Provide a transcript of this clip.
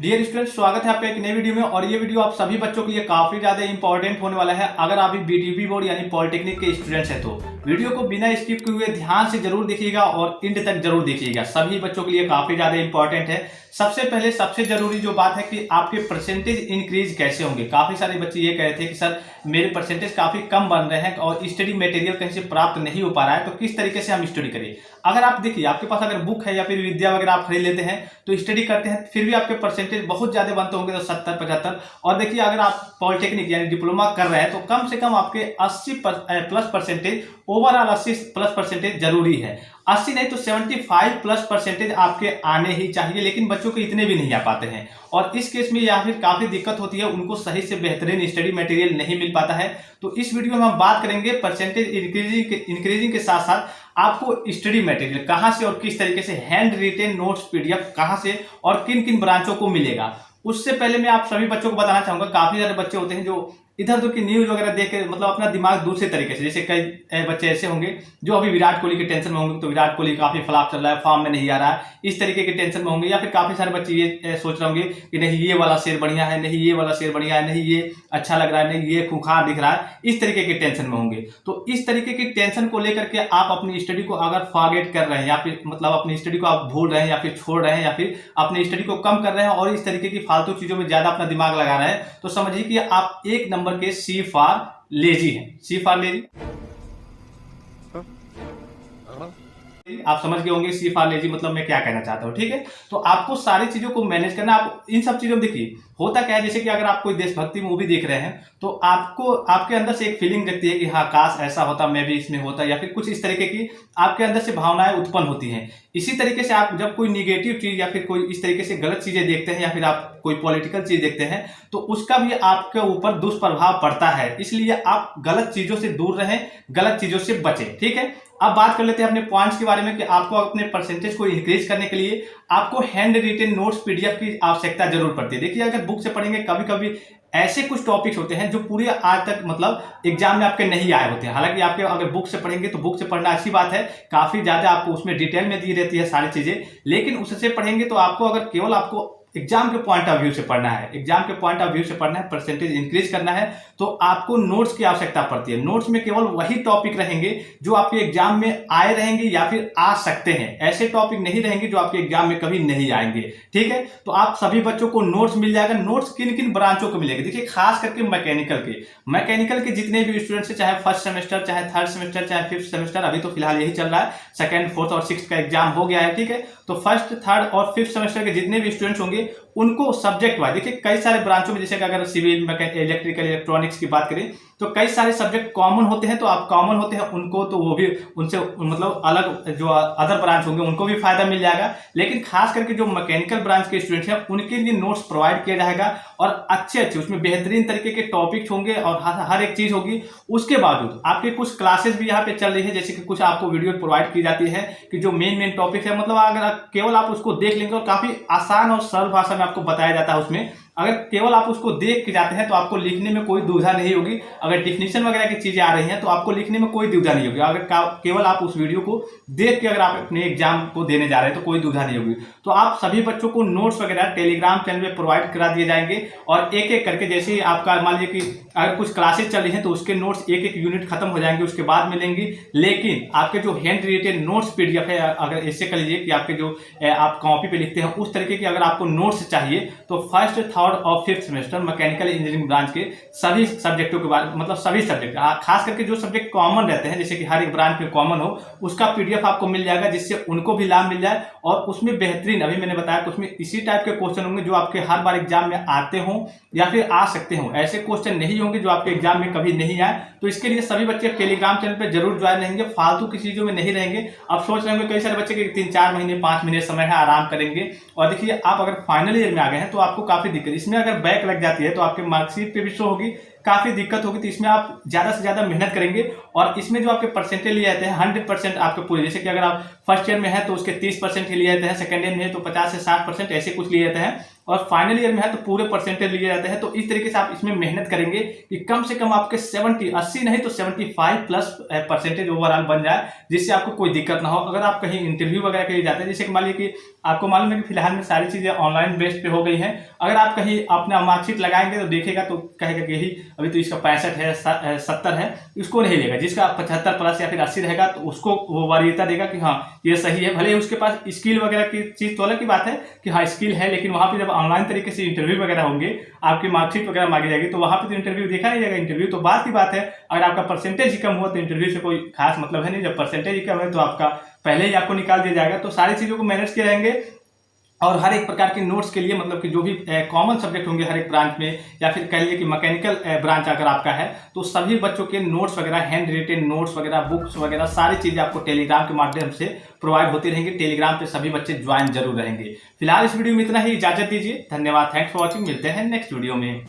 Dear student, स्वागत है आपका एक नई वीडियो में। और ये वीडियो आप सभी बच्चों के लिए काफी ज्यादा इंपॉर्टेंट होने वाला है। अगर आप बीटीबी बोर्ड यानी पॉलिटेक्निक के स्टूडेंट्स हैं तो वीडियो को बिना स्किप किए हुए ध्यान से जरूर देखिएगा और एंड तक जरूर देखिएगा। सभी बच्चों के लिए काफी ज्यादा इंपॉर्टेंट है। सबसे पहले सबसे जरूरी जो बात है कि आपके परसेंटेज इंक्रीज कैसे होंगे। काफी सारे बच्चे ये कह रहे थे कि सर मेरे परसेंटेज काफी कम बन रहे हैं और स्टडी मटेरियल कहीं से प्राप्त नहीं हो पा रहा है, तो किस तरीके से हम स्टडी करें। अगर आप देखिए, आपके पास अगर बुक है या फिर विद्या वगैरह आप खरीद लेते हैं तो स्टडी करते हैं, फिर भी आपके परसेंटेज बहुत ज्यादा बनते होंगे, तो 70-75। और देखिए, अगर आप पॉलिटेक्निक यानी डिप्लोमा कर रहे हैं तो कम से कम आपके 80 plus percentage, overall 80 plus percentage जरूरी है। 80 नहीं तो 75 प्लस परसेंटेज आपके आने ही चाहिए, लेकिन बच्चों के इतने भी नहीं आ पाते हैं। और इस केस में या फिर काफी दिक्कत होती है, उनको सही से बेहतरीन स्टडी मटेरियल नहीं मिल पाता है। तो इस वीडियो में हम बात करेंगे परसेंटेज इंक्रीजिंग के साथ साथ आपको स्टडी मटेरियल कहां से और किस तरीके से, हैंड रिटेन नोट्स पीडीएफ कहां से और किन किन ब्रांचों को मिलेगा। उससे पहले मैं आप सभी बच्चों को बताना चाहूंगा, काफी सारे बच्चे होते हैं जो इधर उधर की न्यूज वगैरह देख के मतलब अपना दिमाग दूसरे तरीके से, जैसे कई बच्चे ऐसे होंगे जो अभी विराट कोहली के टेंशन में होंगे, तो विराट कोहली काफी फ्लॉप चल रहा है, फॉर्म में नहीं आ रहा है, इस तरीके के टेंशन में होंगे। या फिर काफी सारे बच्चे ये सोच रहे होंगे कि नहीं ये वाला शेयर बढ़िया है, नहीं ये वाला शेयर बढ़िया है, नहीं ये अच्छा लग रहा है, नहीं ये खूंखार दिख रहा है, इस तरीके के टेंशन में होंगे। तो इस तरीके की टेंशन को लेकर के आप अपनी स्टडी को अगर फॉरगेट कर रहे हैं या फिर मतलब अपनी स्टडी को आप भूल रहे हैं या फिर छोड़ रहे हैं या फिर अपनी स्टडी को कम कर रहे हैं और इस तरीके की फालतू चीजों में ज्यादा अपना दिमाग लगा रहे हैं, तो समझिए कि आप एक नंबर के सी फॉर लेजी है। सी फॉर लेजी आप समझ गए होंगे, सी फॉर लेजी मतलब मैं क्या कहना चाहता हूं। ठीक है, तो आपको सारी चीजों को मैनेज करना। आप इन सब चीजों में देखिए होता क्या है, जैसे कि अगर आप कोई देशभक्ति मूवी देख रहे हैं तो आपको आपके अंदर से एक फीलिंग लगती है कि हाँ काश ऐसा होता, मैं भी इसमें होता, या फिर कुछ इस तरीके की आपके अंदर से भावनाएं उत्पन्न होती हैं। इसी तरीके से आप जब कोई निगेटिव चीज या फिर कोई इस तरीके से गलत चीजें देखते हैं या फिर आप कोई पॉलिटिकल चीज देखते हैं तो उसका भी आपके ऊपर दुष्प्रभाव पड़ता है। इसलिए आप गलत चीजों से दूर रहें, गलत चीजों से बचें। ठीक है, अब बात कर लेते हैं अपने पॉइंट्स के बारे में कि आपको अपने परसेंटेज को इंक्रीज करने के लिए आपको हैंड रिटेन नोट्स पीडीएफ की आवश्यकता जरूर पड़ती है। देखिए, अगर बुक से पढ़ेंगे, कभी कभी ऐसे कुछ टॉपिक्स होते हैं जो पूरे आज तक मतलब एग्जाम में आपके नहीं आए होते हैं। हालांकि आपके अगर बुक से पढ़ेंगे तो बुक से पढ़ना अच्छी बात है, काफी ज्यादा आपको उसमें डिटेल में दी रहती है सारी चीजें, लेकिन उससे पढ़ेंगे तो आपको अगर केवल आपको एग्जाम के पॉइंट ऑफ व्यू से पढ़ना है, एग्जाम के पॉइंट ऑफ व्यू से पढ़ना है, परसेंटेज इंक्रीज करना है, तो आपको नोट्स की आवश्यकता पड़ती है। नोट्स में केवल वही टॉपिक रहेंगे जो आपके एग्जाम में आए रहेंगे या फिर आ सकते हैं। ऐसे टॉपिक नहीं रहेंगे जो आपके एग्जाम में कभी नहीं आएंगे। ठीक है, तो आप सभी बच्चों को नोट्स मिल जाएगा। नोट्स किन किन ब्रांचों को मिलेगा, देखिए खास करके मैकेनिकल के जितने भी स्टूडेंट्स हैं, चाहे फर्स्ट सेमेस्टर, चाहे थर्ड सेमेस्टर, चाहे फिफ्थ सेमेस्टर, अभी तो फिलहाल यही चल रहा है, सेकंड, फोर्थ और सिक्स्थ का एग्जाम हो गया है। ठीक है, तो फर्स्ट, थर्ड और फिफ्थ सेमेस्टर के जितने भी स्टूडेंट्स होंगे उनको सब्जेक्ट वाइज देखिए कई सारे ब्रांचों में, जैसे कि अगर सिविल, मैकेनिकल, इलेक्ट्रिकल, इलेक्ट्रॉनिक्स की बात करें तो कई सारे सब्जेक्ट कॉमन होते हैं। तो आप कॉमन होते हैं उनको, तो वो भी उनसे मतलब अलग जो अदर ब्रांच होंगे उनको भी फायदा मिल जाएगा। लेकिन खास करके जो मैकेनिकल ब्रांच के स्टूडेंट्स हैं उनके लिए नोट्स प्रोवाइड किया जाएगा और अच्छे उसमें बेहतरीन तरीके के टॉपिक्स होंगे और हर एक चीज होगी। उसके बावजूद आपके कुछ क्लासेस भी यहाँ पे चल रही है, जैसे कि कुछ आपको वीडियो प्रोवाइड की जाती है कि जो मेन टॉपिक है, मतलब अगर केवल आप उसको देख लेंगे और काफी आसान और सरल भाषा में आपको बताया जाता है उसमें, अगर केवल आप उसको देख के जाते हैं तो आपको लिखने में कोई दुविधा नहीं होगी। अगर डिफिनेशन वगैरह की चीजें आ रही हैं तो आपको लिखने में कोई दुविधा नहीं होगी। अगर केवल आप उस वीडियो को देख के अगर आप अपने एग्जाम को देने जा रहे हैं तो कोई दुविधा नहीं होगी। तो आप सभी बच्चों को नोट्स वगैरह टेलीग्राम चैनल में प्रोवाइड करा दिए जाएंगे और एक एक करके, जैसे ही आपका मान लीजिए कि अगर कुछ क्लासेस चल रही हैं तो उसके नोट्स एक एक यूनिट खत्म हो जाएंगे, उसके बाद मिलेंगी। लेकिन आपके जो हैंड रिटेन नोट्स पीडीएफ है, अगर ऐसे कर लीजिए कि आपके जो आप कॉपी पे लिखते हैं उस तरीके की अगर आपको नोट्स चाहिए तो फर्स्ट, थर्ड और fifth semester mechanical engineering branch के सभी सब्जेक्टों के बारे मतलब सभी सब्जेक्ट, खास करके जो सब्जेक्ट कॉमन रहते हैं, जैसे कि हर एक ब्रांच में कॉमन हो, उसका पीडीएफ आपको मिल जाएगा, जिससे उनको भी लाभ मिल जाए। और उसमें बेहतरीन, अभी मैंने बताया कि उसमें इसी टाइप के क्वेश्चन होंगे जो आपके हर बार एग्जाम में आते हों या फिर आ सकते हों। ऐसे क्वेश्चन नहीं होंगे जो आपके एग्जाम में कभी नहीं आए। तो इसके लिए सभी बच्चे टेलीग्राम चैनल पर जरूर ज्वाइन रहेंगे, फालतू की चीजों में नहीं रहेंगे। अब सोच रहे होंगे कई सारे बच्चे के 3-4 महीने 5 महीने समय है, आराम करेंगे। और देखिए, आप अगर फाइनल ईयर में आ गए हैं तो आपको काफी दिक्कत, इसमें अगर बैक लग जाती है तो आपके मार्कशीट पे भी शो होगी, काफी दिक्कत होगी। तो इसमें आप ज्यादा से ज्यादा मेहनत करेंगे और इसमें जो आपके परसेंटेज लिए जाते हैं 100% आपके पूरे, जैसे कि अगर आप फर्स्ट ईयर में है तो उसके 30% ही लिए जाते हैं, सेकंड ईयर में है तो 50 से 60% ऐसे कुछ लिए जाते हैं। और फाइनल ईयर में है तो पूरे परसेंटेज लिए जाते हैं। तो इस तरीके से आप इसमें मेहनत करेंगे कि कम से कम आपके 80 नहीं तो 75 प्लस परसेंटेज ओवरऑल बन जाए, जिससे आपको कोई दिक्कत ना हो। अगर आप कहीं इंटरव्यू वगैरह के लिए जाते हैं, जैसे कि मान लीजिए कि आपको मालूम है कि फिलहाल में सारी चीजें ऑनलाइन बेस्ड पे हो गई हैं, अगर आप कहीं अपना मार्कशीट लगाएंगे तो देखेगा तो कहेगा कि यही अभी तो इसका 65 है 70 है, इसको नहीं लेगा। जिसका 75 प्लस या फिर 80 रहेगा तो उसको वो वरीयता देगा कि हाँ ये सही है। भले ही उसके पास स्किल वगैरह की चीज तो अलग की बात है कि हाँ स्किल है, लेकिन वहां पे जब ऑनलाइन तरीके से इंटरव्यू वगैरह होंगे, आपकी मार्कशीट वगैरह मांगी जाएगी, तो वहां पे तो इंटरव्यू देखा नहीं जाएगा। इंटरव्यू तो बात की बात है, अगर आपका परसेंटेज ही कम हुआ तो इंटरव्यू से कोई खास मतलब है नहीं। जब परसेंटेज ही कम है तो आपका पहले ही आपको निकाल दिया जाएगा। तो सारी चीजों को मैनेज किए रहेंगे और हर एक प्रकार के नोट्स के लिए मतलब कि जो भी कॉमन सब्जेक्ट होंगे हर एक ब्रांच में, या फिर कह लीजिए कि मैकेनिकल ब्रांच अगर आपका है तो सभी बच्चों के नोट्स वगैरह, हैंड रिटेन नोट्स वगैरह, बुक्स वगैरह सारी चीजें आपको टेलीग्राम के माध्यम से प्रोवाइड होती रहेंगी। टेलीग्राम पे सभी बच्चे ज्वाइन जरूर रहेंगे। फिलहाल इस वीडियो में इतना ही, इजाजत दीजिए। धन्यवाद, थैंक्स फॉर वॉचिंग। मिलते हैं नेक्स्ट वीडियो में।